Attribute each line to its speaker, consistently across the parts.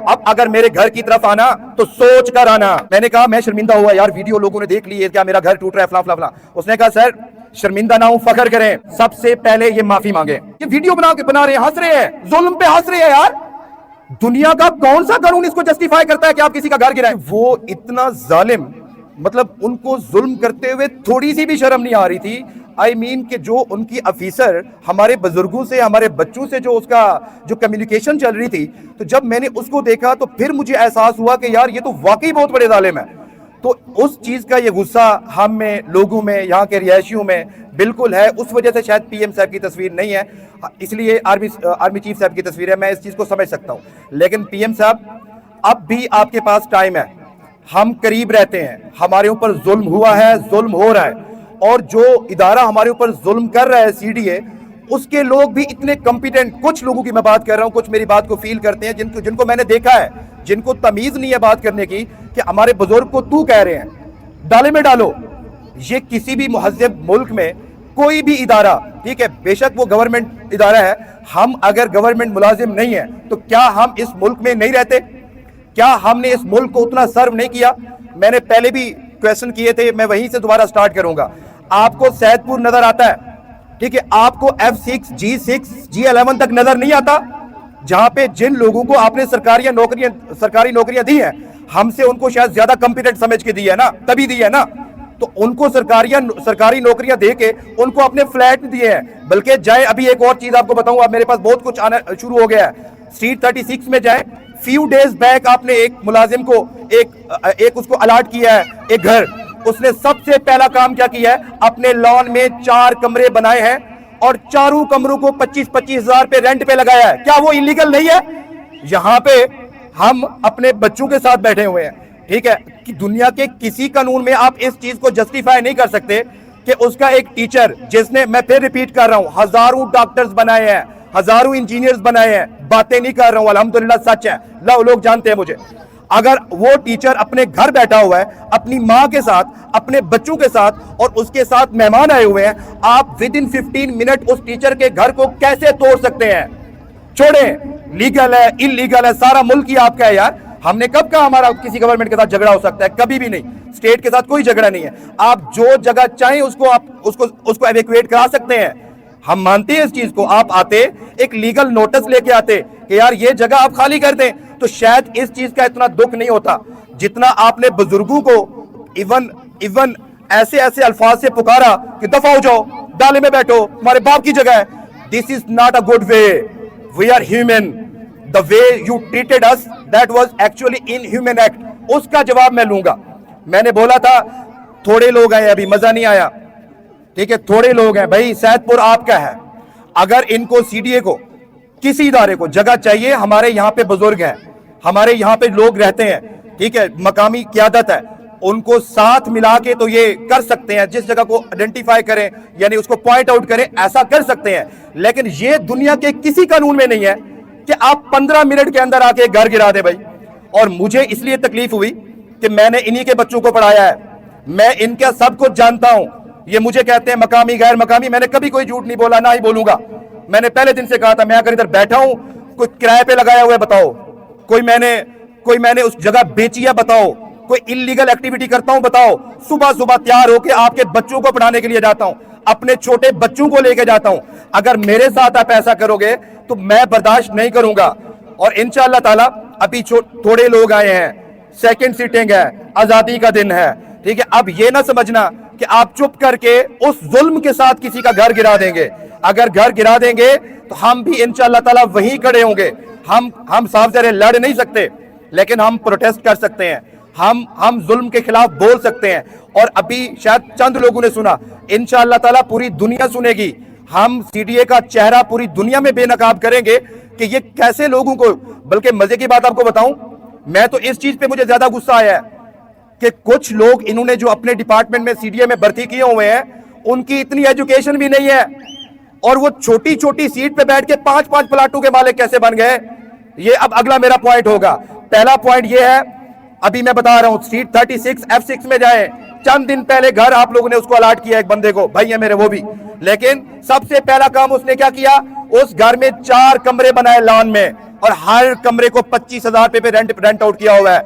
Speaker 1: اب اگر میرے گھر کی طرف آنا تو سوچ کر آنا. میں نے کہا میں شرمندہ ہوا یار, ویڈیو لوگوں نے دیکھ لی ہے, کیا میرا گھر ٹوٹ رہا ہے فلاں فلاں فلاں. اس نے کہا سر شرمندہ نہ ہوں, فخر کریں, سب سے پہلے یہ معافی مانگے. یہ ویڈیو بنا رہے ہیں, ہنس رہے ہیں, ظلم پہ ہنس رہے ہیں یار. دنیا کا کون سا قانون اس کو جسٹیفائی کرتا ہے کہ آپ کسی کا گھر گرائیں؟ وہ اتنا ظالم, مطلب ان کو ظلم کرتے ہوئے تھوڑی سی بھی شرم نہیں آ رہی تھی. آئی مین کہ جو ان کی افیسر ہمارے بزرگوں سے, ہمارے بچوں سے جو اس کا جو کمیونیکیشن چل رہی تھی, تو جب میں نے اس کو دیکھا تو پھر مجھے احساس ہوا کہ یار یہ تو واقعی بہت بڑے ظالم ہیں. تو اس چیز کا یہ غصہ ہم میں, لوگوں میں, یہاں کے رہائشیوں میں بالکل ہے. اس وجہ سے شاید پی ایم صاحب کی تصویر نہیں ہے, اس لیے آرمی چیف صاحب کی تصویر ہے. میں اس چیز کو سمجھ سکتا ہوں, لیکن پی ایم صاحب اب بھی آپ کے پاس ٹائم ہے. ہم قریب رہتے ہیں, ہمارے اوپر ظلم ہوا ہے, ظلم ہو رہا ہے, اور جو ادارہ ہمارے اوپر ظلم کر رہا ہے سی ڈی اے, اس کے لوگ بھی اتنے کمپیٹنٹ, کچھ لوگوں کی میں بات کر رہا ہوں, کچھ میری بات کو فیل کرتے ہیں, جن کو میں نے دیکھا ہے, جن کو تمیز نہیں ہے بات کرنے کی, کہ ہمارے بزرگ کو تو کہہ رہے ہیں, ڈالے میں ڈالو. یہ کسی بھی مہذب ملک میں کوئی بھی ادارہ, ٹھیک ہے بے شک وہ گورنمنٹ ادارہ ہے, ہم اگر گورنمنٹ ملازم نہیں ہیں تو کیا ہم اس ملک میں نہیں رہتے؟ کیا ہم نے اس ملک کو اتنا سرو نہیں کیا؟ میں نے پہلے بھی کویسچن کیے تھے, میں وہیں سے دوبارہ سٹارٹ کروں گا. آپ کو سید پور نظر آتا ہے, ٹھیک ہے, آپ کو F6 G6 G11 تک نظر نہیں آتا, جہاں پہ جن لوگوں کو آپ نے سرکاری نوکریاں دی ہیں, ہم سے ان کو شاید زیادہ کمپیٹنٹ سمجھ کے دی ہے نا, تبھی دی ہے نا. تو ان کو سرکاری نوکریاں دے کے ان کو اپنے فلیٹ دیے ہیں. بلکہ جائیں, ابھی ایک اور چیز آپ کو بتاؤں, اب میرے پاس بہت کچھ آنا شروع ہو گیا ہے. اسٹریٹ 36 میں جائیں, فیو ڈیز بیک آپ نے ایک ملازم کو ایک اس کو الاٹ کیا ہے ایک گھر. اس نے سب سے پہلا کام کیا کیا ہے, اپنے لان میں 4 کمرے بنائے ہیں, اور چاروں کمروں کو 25-25 ہزار پہ رینٹ پہ لگایا ہے. کیا وہ انلیگل نہیں ہے؟ یہاں پہ ہم اپنے بچوں کے ساتھ بیٹھے ہوئے ہیں, ٹھیک ہے, کہ دنیا کے کسی قانون میں آپ اس چیز کو جسٹیفائی نہیں کر سکتے کہ اس کا ایک ٹیچر, جس نے, میں پھر ریپیٹ کر رہا ہوں, ہزاروں ڈاکٹرز بنائے ہیں, ہزاروں انجینئرز بنائے ہیں, باتیں نہیں کر رہا ہوں, الحمدللہ سچ ہے, لوگ جانتے ہیں مجھے. اگر وہ ٹیچر اپنے گھر بیٹھا ہوا ہے اپنی ماں کے ساتھ, اپنے بچوں کے ساتھ, اور اس کے ساتھ مہمان آئے ہوئے ہیں, آپ ود ان 15 منٹ اس ٹیچر کے گھر کو کیسے توڑ سکتے ہیں؟ چھوڑیں, لیگل ہے ان لیگل ہے, سارا ملک ہی آپ کا ہے یار. ہم نے کب کہا ہمارا کسی گورنمنٹ کے ساتھ جھگڑا ہو سکتا ہے؟ کبھی بھی نہیں. اسٹیٹ کے ساتھ کوئی جھگڑا نہیں ہے. آپ جو جگہ چاہیں اس کو ایویکویٹ کرا سکتے ہیں, ہم مانتے ہیں اس چیز کو. آپ آتے, ایک لیگل نوٹس لے کے آتے کہ یار یہ جگہ آپ خالی کر دیں, تو شاید اس چیز کا اتنا دکھ نہیں ہوتا جتنا آپ نے بزرگوں کو ایون ایسے الفاظ سے پکارا کہ دفع ہو جاؤ, ڈالے میں بیٹھو, ہمارے باپ کی جگہ ہے. This is not a good way. We are human. The way you treated us, that was actually inhuman act. اس کا جواب میں لوں گا. میں نے بولا تھا تھوڑے لوگ ہیں, ابھی مزہ نہیں آیا, ٹھیک ہے, تھوڑے لوگ ہیں بھائی. سید پور آپ کا ہے, اگر ان کو سی ڈی اے کو, کسی ادارے کو جگہ چاہیے, ہمارے یہاں پہ بزرگ ہیں, ہمارے یہاں پہ لوگ رہتے ہیں, ٹھیک ہے, مقامی قیادت ہے, ان کو ساتھ ملا کے تو یہ کر سکتے ہیں. جس جگہ کو آئیڈینٹیفائی کریں, یعنی اس کو پوائنٹ آؤٹ کریں, ایسا کر سکتے ہیں. لیکن یہ دنیا کے کسی قانون میں نہیں ہے کہ آپ 15 منٹ کے اندر آ کے گھر گرا دیں بھائی. اور مجھے اس لیے تکلیف ہوئی کہ میں نے انہی کے بچوں کو پڑھایا ہے, میں ان کا سب کچھ جانتا ہوں. یہ مجھے کہتے ہیں مقامی غیر مقامی, میں نے کبھی کوئی جھوٹ نہیں بولا, نہ ہی بولوں گا. میں نے پہلے دن سے کہا تھا, میں اگر ادھر بیٹھا ہوں, کوئی کرائے پہ لگایا ہوا ہے بتاؤ, کوئی میں نے اس جگہ بیچی ہے بتاؤ, کوئی انلیگل ایکٹیویٹی کرتا ہوں بتاؤ. صبح تیار ہو کے آپ کے بچوں کو پڑھانے کے لیے جاتا ہوں, اپنے چھوٹے بچوں کو لے کے جاتا ہوں. اگر میرے ساتھ آپ ایسا کرو گے تو میں برداشت نہیں کروں گا. اور انشاءاللہ تعالی ابھی تھوڑے لوگ آئے ہیں, سیکنڈ سیٹنگ ہے, آزادی کا دن ہے, ٹھیک ہے. اب یہ نہ سمجھنا کہ آپ چپ کر کے اس ظلم کے ساتھ کسی کا گھر گرا دیں گے. اگر گھر گرا دیں گے تو ہم بھی انشاءاللہ تعالی وہیں کھڑے ہوں گے. ہم صاف ظاہر لڑ نہیں سکتے, لیکن ہم پروٹیسٹ کر سکتے ہیں, ہم ظلم کے خلاف بول سکتے ہیں. اور ابھی شاید چند لوگوں نے سنا, انشاءاللہ تعالی پوری دنیا سنے گی. ہم سی ڈی اے کا چہرہ پوری دنیا میں بے نقاب کریں گے کہ یہ کیسے لوگوں کو. بلکہ مزے کی بات آپ کو بتاؤں, میں تو اس چیز پہ مجھے زیادہ غصہ آیا ہے کہ کچھ لوگ انہوں نے جو اپنے ڈپارٹمنٹ میں سی ڈی اے میں بھرتی کیے ہوئے ہیں, ان کی اتنی ایجوکیشن بھی نہیں ہے, اور وہ چھوٹی سیٹ پہ بیٹھ کے 5 پلاٹوں کے مالک کیسے بن گئے. یہ اب اگلا میرا پوائنٹ ہوگا. پہلا پوائنٹ یہ ہے, ابھی میں بتا رہا ہوں, اسٹریٹ 36 F6 میں جائیں, چند دن پہلے گھر آپ لوگوں نے اس کو الاٹ کیا ایک بندے کو, بھائی ہے میرے وہ بھی. لیکن سب سے پہلا کام اس نے کیا کیا, اس گھر میں 4 کمرے بنائے لان میں, اور ہر کمرے کو 25,000 پہ رینٹ آؤٹ کیا ہوا ہے.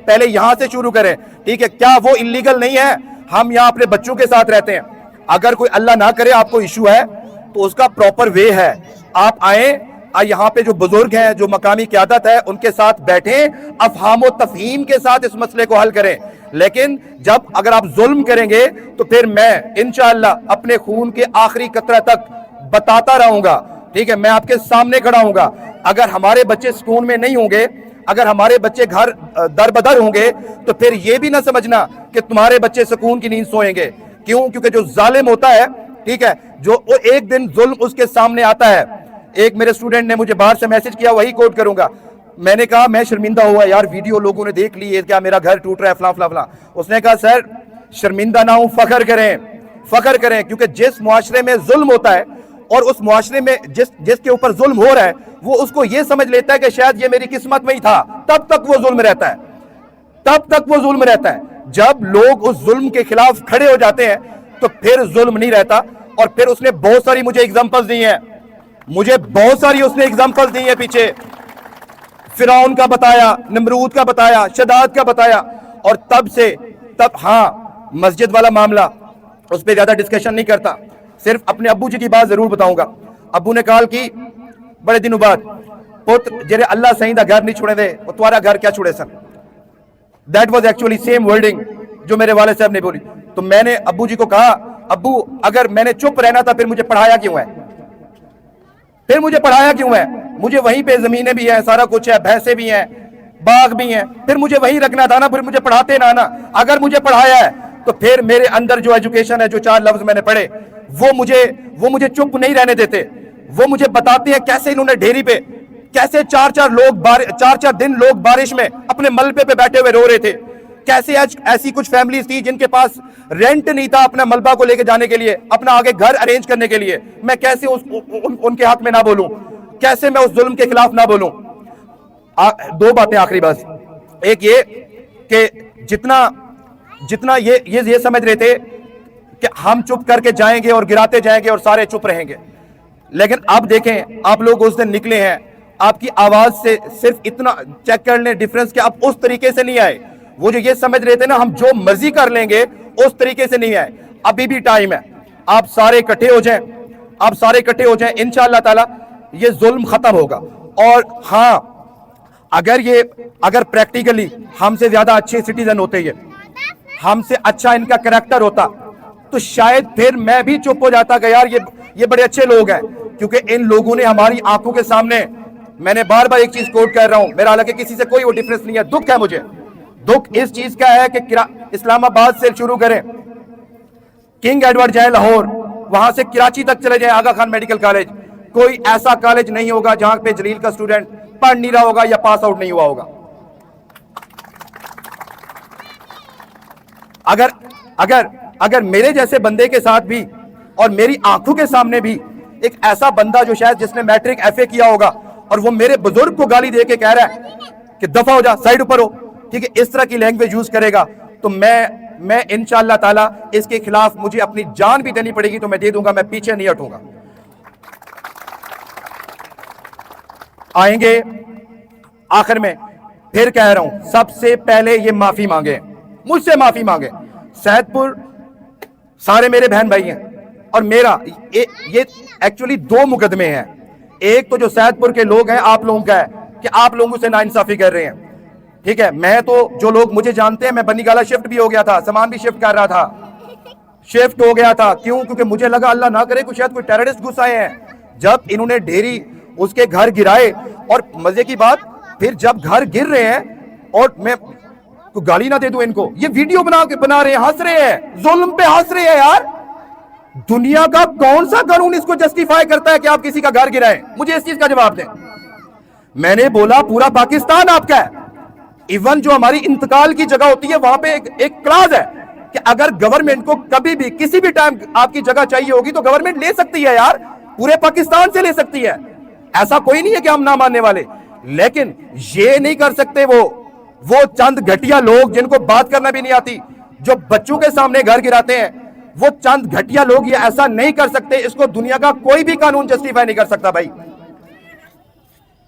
Speaker 1: پہلے یہاں سے شروع کریں, ٹھیک ہے؟ کیا وہ انلیگل نہیں ہے؟ ہم یہاں اپنے بچوں کے ساتھ رہتے ہیں. اگر کوئی اللہ نہ کرے آپ کو ایشو ہے تو اس کا پراپر وے ہے. آپ آئیں, یہاں پہ جو بزرگ ہیں, جو مقامی قیادت ہے, ان کے ساتھ بیٹھیں, افہام و تفہیم کے ساتھ اس مسئلے کو حل کریں. لیکن اگر آپ ظلم کریں گے تو پھر میں انشاءاللہ اپنے خون کے آخری قطرہ تک بتاتا رہوں گا, ٹھیک ہے؟ میں آپ کے سامنے کھڑا ہوں گا. اگر ہمارے بچے سکون میں نہیں ہوں گے, اگر ہمارے بچے گھر در بدر ہوں گے, تو پھر یہ بھی نہ سمجھنا کہ تمہارے بچے سکون کی نیند سوئیں گے. کیوں؟ کیونکہ جو ظالم ہوتا ہے, ٹھیک ہے, جو ایک دن ظلم اس کے سامنے آتا ہے. ایک میرے اسٹوڈنٹ نے مجھے باہر سے میسج کیا, وہی کوٹ کروں گا. میں نے کہا میں شرمندہ ہوا یار, ویڈیو لوگوں نے دیکھ لی ہے, کیا میرا گھر ٹوٹ رہا ہے فلاں فلاں فلاں. اس نے کہا سر شرمندہ نہ ہوں, فخر کریں, کیونکہ جس معاشرے میں ظلم ہوتا ہے اور اس معاشرے میں جس کے اوپر ظلم ہو رہا ہے, وہ اس کو یہ سمجھ لیتا ہے کہ شاید یہ میری قسمت میں ہی تھا, تب تک وہ ظلم رہتا ہے. جب لوگ اس ظلم کے خلاف کھڑے ہو جاتے ہیں تو پھر ظلم نہیں رہتا. اور پھر اس نے بہت ساری مجھے ایگزامپلز دی ہیں, پیچھے فرعون کا بتایا, نمرود کا بتایا, شداد کا بتایا. اور تب ہاں مسجد والا معاملہ, اس پہ زیادہ ڈسکشن نہیں کرتا, صرف اپنے ابو جی کی بات ضرور بتاؤں گا. ابو نے کال کی بڑے دنوں بعد, پتر جرے اللہ صحیح دا گھر نہیں چھوڑے دے, وہ تمہارا گھر کیا چھوڑے سن. That was actually same wording جو میرے والد صاحب نے بولی. تو میں نے ابو جی کو کہا, ابو اگر میں نے چپ رہنا تھا پھر مجھے پڑھایا کیوں ہے؟ مجھے وہیں پہ زمینیں بھی ہیں, سارا کچھ ہے, بھینسیں بھی ہیں, باغ بھی ہیں, پھر مجھے وہیں رکھنا تھا نا, پھر مجھے پڑھاتے نا. اگر مجھے پڑھایا ہے تو پھر میرے اندر جو ایجوکیشن ہے, جو 4 لفظ میں نے پڑھے, وہ مجھے چپ نہیں رہنے دیتے. وہ مجھے بتاتے ہیں کیسے انہوں نے ڈھیری پہ, کیسے 4 دن لوگ بارش میں اپنے ملبے پہ بیٹھے ہوئے رو رہے تھے. کیسے ایسی کچھ فیملیز تھی جن کے پاس رینٹ نہیں تھا اپنا ملبہ کو لے کے جانے کے لیے, اپنا آگے گھر ارینج کرنے کے لیے. میں کیسے ان کے حق میں نہ بولوں, کیسے میں اس ظلم کے خلاف نہ بولوں. 2 باتیں آخری بات. ایک یہ کہ جتنا یہ سمجھ رہے تھے کہ ہم چپ کر کے جائیں گے اور گراتے جائیں گے اور سارے چپ رہیں گے, لیکن اب دیکھیں آپ لوگ اس دن نکلے ہیں, آپ کی آواز سے صرف اتنا چیک کر لیں ڈیفرنس کہ آپ اس طریقے سے نہیں آئے. وہ جو یہ سمجھ رہے تھے نا ہم جو مرضی کر لیں گے, اس طریقے سے نہیں آئے. ابھی بھی ٹائم ہے, آپ سارے اکٹھے ہو جائیں, انشاءاللہ تعالی یہ ظلم ختم ہوگا. اور ہاں اگر پریکٹیکلی ہم سے زیادہ اچھے سٹیزن ہوتے, ہم سے اچھا ان کا کریکٹر ہوتا, تو شاید پھر میں بھی چپ ہو جاتا کہ یار یہ بڑے اچھے لوگ ہیں. کیونکہ ان لوگوں نے ہماری آنکھوں کے سامنے, میں نے بار بار ایک چیز کوٹ کر رہا ہوں, میرا حالانکہ کسی سے کوئی وہ ڈیفرنس نہیں ہے, دکھ ہے مجھے. دکھ اس چیز کا ہے کہ اسلام آباد سے شروع کریں, کنگ ایڈورڈ جائیں لاہور, وہاں سے کراچی تک چلے جائیں آغا خان میڈیکل کالج, کوئی ایسا کالج نہیں ہوگا جہاں پہ جلیل کا اسٹوڈنٹ پڑھ نہیں رہا ہوگا یا پاس آؤٹ نہیں ہوا ہوگا. اگر میرے جیسے بندے کے ساتھ بھی اور میری آنکھوں کے سامنے بھی ایک ایسا بندہ جو شاید جس نے میٹرک ایف اے کیا ہوگا اور وہ میرے بزرگ کو گالی دے کے کہہ رہا ہے کہ دفع ہو جا, سائیڈ اوپر ہو, ٹھیک ہے, اس طرح کی لینگویج یوز کرے گا, تو میں انشاءاللہ تعالی اس کے خلاف مجھے اپنی جان بھی دینی پڑے گی تو میں دے دوں گا, میں پیچھے نہیں ہٹوں گا. آئیں گے آخر میں پھر کہہ رہا ہوں, سب سے پہلے یہ معافی مانگے, مجھ سے معافی مانگے. سید پور سارے میرے بہن بھائی ہیں, اور میرا یہ ایکچولی 2 مقدمے ہیں. ایک تو جو سید پور کے لوگ ہیں آپ لوگوں کا ہے کہ آپ لوگوں سے ناانصافی کر رہے ہیں, ٹھیک ہے. میں تو جو لوگ مجھے جانتے ہیں, میں بنی گالا شفٹ بھی ہو گیا تھا, سامان بھی شفٹ کر رہا تھا, شفٹ ہو گیا تھا. کیوں؟ کیونکہ مجھے لگا اللہ نہ کرے کچھ شاید کوئی ٹیررسٹ گھس آئے ہیں. جب انہوں نے ڈھیری اس کے گھر گرائے, اور مزے کی بات پھر جب گھر گر رہے ہیں اور میں کوئی گالی نہ دے دوں ان کو, یہ ویڈیو بنا رہے ہیں, ہنس رہے ہیں, ظلم پہ ہنس رہے ہیں. یار دنیا کا کون سا قانون اس کو جسٹیفائی کرتا ہے کہ آپ کسی کا گھر گرائیں؟ مجھے اس چیز کا جواب دیں. میں نے بولا پورا پاکستان آپ کا ہے, ایون جو ہماری انتقال کی جگہ ہوتی ہے وہاں پہ ایک کلاز ہے کہ اگر گورنمنٹ کو کبھی بھی کسی بھی ٹائم آپ کی جگہ چاہیے ہوگی تو گورنمنٹ لے سکتی ہے. یار پورے پاکستان سے لے سکتی ہے, ایسا کوئی نہیں ہے کہ ہم نہ ماننے والے. لیکن یہ نہیں کر سکتے وہ چند گھٹیا لوگ جن کو بات کرنا بھی نہیں آتی, جو بچوں کے سامنے گھر گراتے ہیں, وہ چند گھٹیا لوگ یہ ایسا نہیں کر سکتے. اس کو دنیا کا کوئی بھی قانون جسٹیفائی نہیں کر سکتا. بھائی